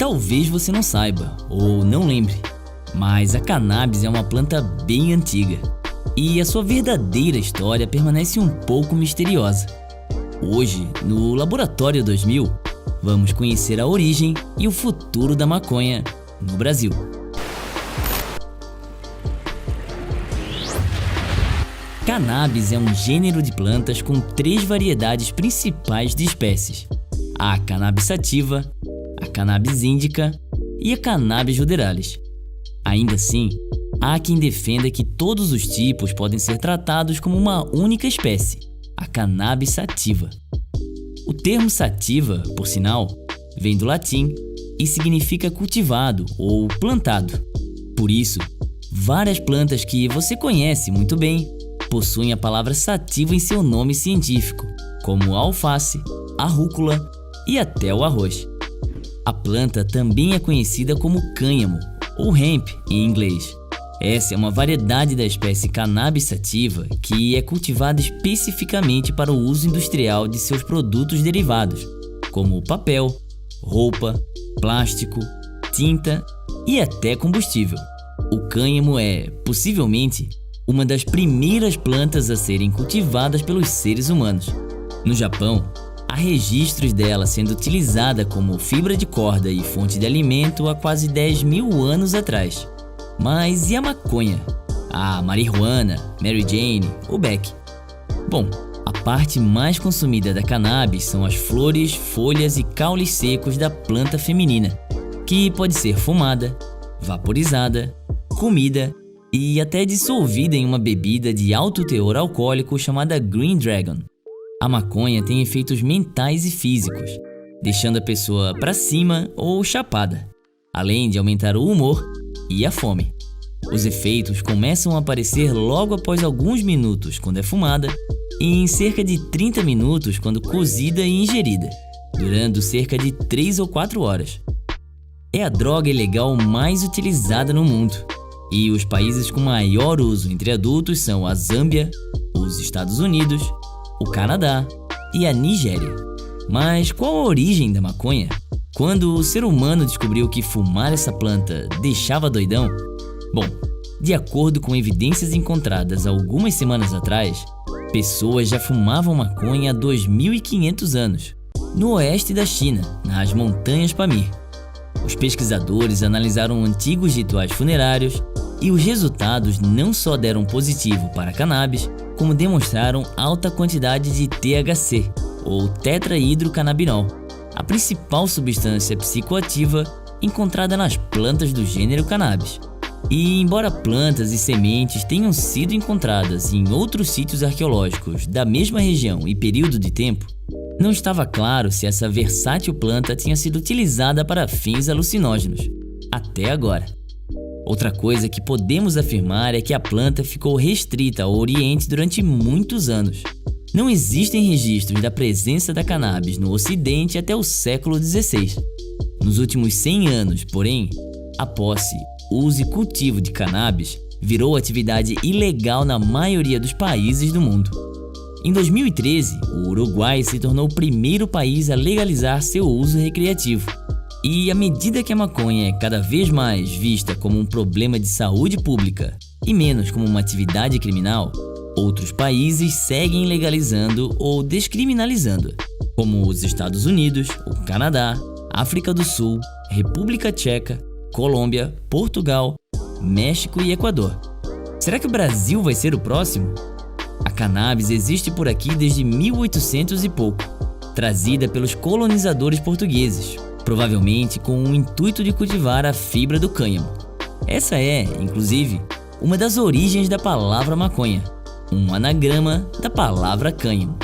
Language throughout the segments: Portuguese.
Talvez você não saiba ou não lembre, mas a cannabis é uma planta bem antiga e a sua verdadeira história permanece um pouco misteriosa. Hoje, no Laboratório 2000, vamos conhecer a origem e o futuro da maconha no Brasil. Cannabis é um gênero de plantas com 3 variedades principais de espécies: a Cannabis sativa, a Cannabis indica e a Cannabis ruderalis. Ainda assim, há quem defenda que todos os tipos podem ser tratados como uma única espécie, a Cannabis sativa. O termo sativa, por sinal, vem do latim e significa cultivado ou plantado. Por isso, várias plantas que você conhece muito bem possuem a palavra sativa em seu nome científico, como a alface, a rúcula e até o arroz. A planta também é conhecida como cânhamo, ou hemp em inglês. Essa é uma variedade da espécie Cannabis sativa que é cultivada especificamente para o uso industrial de seus produtos derivados, como papel, roupa, plástico, tinta e até combustível. O cânhamo é, possivelmente, uma das primeiras plantas a serem cultivadas pelos seres humanos. No Japão, há registros dela sendo utilizada como fibra de corda e fonte de alimento há quase 10.000 anos atrás. Mas e a maconha? A marihuana, Mary Jane ou Beck? Bom, a parte mais consumida da cannabis são as flores, folhas e caules secos da planta feminina, que pode ser fumada, vaporizada, comida e até dissolvida em uma bebida de alto teor alcoólico chamada Green Dragon. A maconha tem efeitos mentais e físicos, deixando a pessoa para cima ou chapada, além de aumentar o humor e a fome. Os efeitos começam a aparecer logo após alguns minutos quando é fumada e em cerca de 30 minutos quando cozida e ingerida, durando cerca de 3 ou 4 horas. É a droga ilegal mais utilizada no mundo, e os países com maior uso entre adultos são a Zâmbia, os Estados Unidos, o Canadá e a Nigéria. Mas qual a origem da maconha? Quando o ser humano descobriu que fumar essa planta deixava doidão? Bom, de acordo com evidências encontradas algumas semanas atrás, pessoas já fumavam maconha há 2.500 anos, no oeste da China, nas montanhas Pamir. Os pesquisadores analisaram antigos rituais funerários e os resultados não só deram positivo para a cannabis, como demonstraram alta quantidade de THC, ou tetrahidrocannabinol, a principal substância psicoativa encontrada nas plantas do gênero cannabis. E embora plantas e sementes tenham sido encontradas em outros sítios arqueológicos da mesma região e período de tempo, não estava claro se essa versátil planta tinha sido utilizada para fins alucinógenos, até agora. Outra coisa que podemos afirmar é que a planta ficou restrita ao Oriente durante muitos anos. Não existem registros da presença da cannabis no Ocidente até o século XVI. Nos últimos 100 anos, porém, a posse, uso e cultivo de cannabis virou atividade ilegal na maioria dos países do mundo. Em 2013, o Uruguai se tornou o primeiro país a legalizar seu uso recreativo. E à medida que a maconha é cada vez mais vista como um problema de saúde pública e menos como uma atividade criminal, outros países seguem legalizando ou descriminalizando, como os Estados Unidos, o Canadá, África do Sul, República Tcheca, Colômbia, Portugal, México e Equador. Será que o Brasil vai ser o próximo? A cannabis existe por aqui desde 1800 e pouco, trazida pelos colonizadores portugueses, provavelmente com o intuito de cultivar a fibra do cânhamo. Essa é, inclusive, uma das origens da palavra maconha, um anagrama da palavra cânhamo.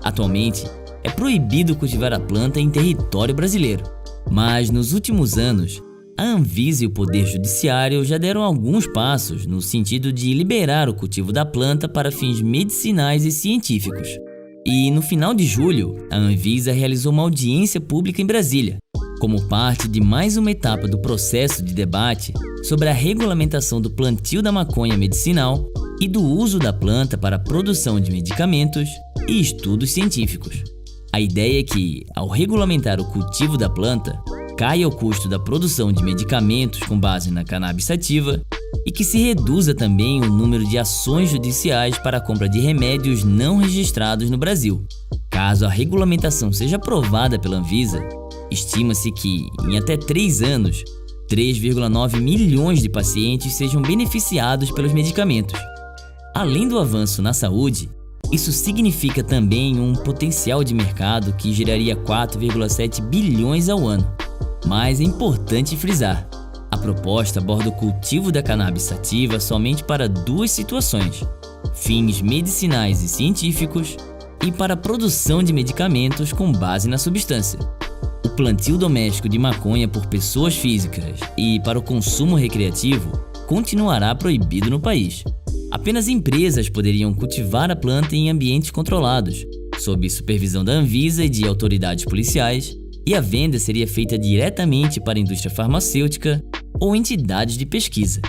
Atualmente, é proibido cultivar a planta em território brasileiro, mas nos últimos anos, a Anvisa e o Poder Judiciário já deram alguns passos no sentido de liberar o cultivo da planta para fins medicinais e científicos. E no final de julho, a Anvisa realizou uma audiência pública em Brasília, como parte de mais uma etapa do processo de debate sobre a regulamentação do plantio da maconha medicinal e do uso da planta para a produção de medicamentos e estudos científicos. A ideia é que, ao regulamentar o cultivo da planta, caia o custo da produção de medicamentos com base na cannabis sativa e que se reduza também o número de ações judiciais para a compra de remédios não registrados no Brasil. Caso a regulamentação seja aprovada pela Anvisa, estima-se que, em até 3 anos, 3,9 milhões de pacientes sejam beneficiados pelos medicamentos. Além do avanço na saúde, isso significa também um potencial de mercado que geraria 4,7 bilhões ao ano. Mas é importante frisar, a proposta aborda o cultivo da cannabis sativa somente para 2 situações: fins medicinais e científicos e para a produção de medicamentos com base na substância. O plantio doméstico de maconha por pessoas físicas e para o consumo recreativo continuará proibido no país. Apenas empresas poderiam cultivar a planta em ambientes controlados, sob supervisão da Anvisa e de autoridades policiais, e a venda seria feita diretamente para a indústria farmacêutica ou entidades de pesquisa.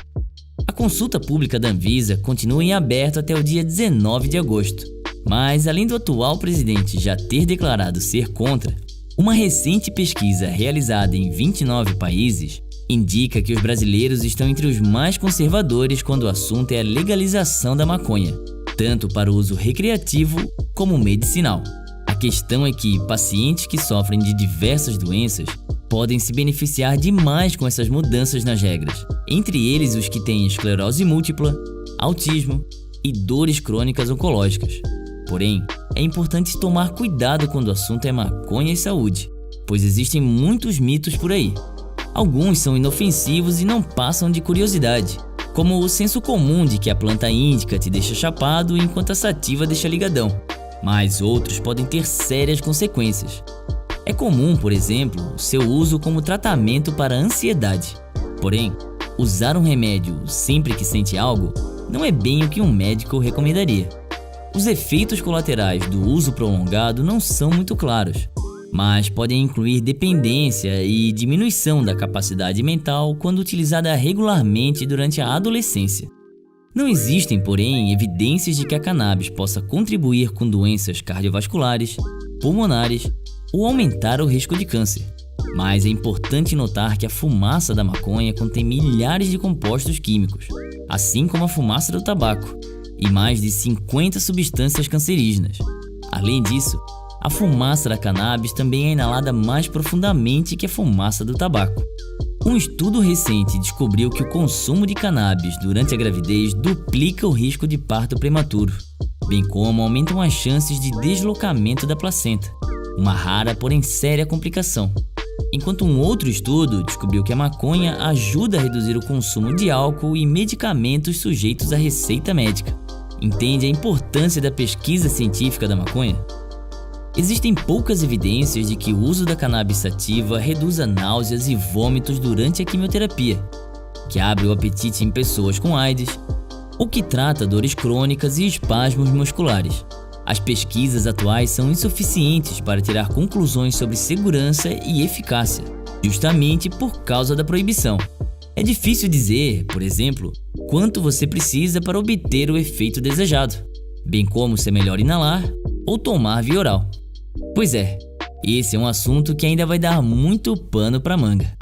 A consulta pública da Anvisa continua em aberto até o dia 19 de agosto, mas além do atual presidente já ter declarado ser contra, uma recente pesquisa realizada em 29 países indica que os brasileiros estão entre os mais conservadores quando o assunto é a legalização da maconha, tanto para o uso recreativo como medicinal. A questão é que pacientes que sofrem de diversas doenças podem se beneficiar demais com essas mudanças nas regras, entre eles os que têm esclerose múltipla, autismo e dores crônicas oncológicas. Porém, é importante tomar cuidado quando o assunto é maconha e saúde, pois existem muitos mitos por aí. Alguns são inofensivos e não passam de curiosidade, como o senso comum de que a planta índica te deixa chapado enquanto a sativa deixa ligadão, mas outros podem ter sérias consequências. É comum, por exemplo, o seu uso como tratamento para a ansiedade. Porém, usar um remédio sempre que sente algo não é bem o que um médico recomendaria. Os efeitos colaterais do uso prolongado não são muito claros, mas podem incluir dependência e diminuição da capacidade mental quando utilizada regularmente durante a adolescência. Não existem, porém, evidências de que a cannabis possa contribuir com doenças cardiovasculares, pulmonares ou aumentar o risco de câncer. Mas é importante notar que a fumaça da maconha contém milhares de compostos químicos, assim como a fumaça do tabaco, e mais de 50 substâncias cancerígenas. Além disso, a fumaça da cannabis também é inalada mais profundamente que a fumaça do tabaco. Um estudo recente descobriu que o consumo de cannabis durante a gravidez duplica o risco de parto prematuro, bem como aumentam as chances de deslocamento da placenta, uma rara porém séria complicação. Enquanto um outro estudo descobriu que a maconha ajuda a reduzir o consumo de álcool e medicamentos sujeitos à receita médica. Entende a importância da pesquisa científica da maconha? Existem poucas evidências de que o uso da cannabis sativa reduza náuseas e vômitos durante a quimioterapia, que abre o apetite em pessoas com AIDS, ou que trata dores crônicas e espasmos musculares. As pesquisas atuais são insuficientes para tirar conclusões sobre segurança e eficácia, justamente por causa da proibição. É difícil dizer, por exemplo, quanto você precisa para obter o efeito desejado, bem como se é melhor inalar ou tomar via oral. Pois é, esse é um assunto que ainda vai dar muito pano para manga.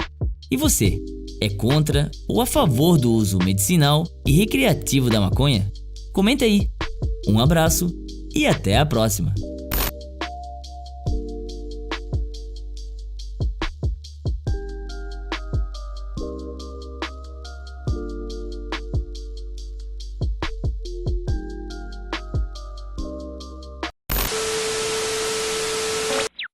E você, é contra ou a favor do uso medicinal e recreativo da maconha? Comenta aí. Um abraço e até a próxima!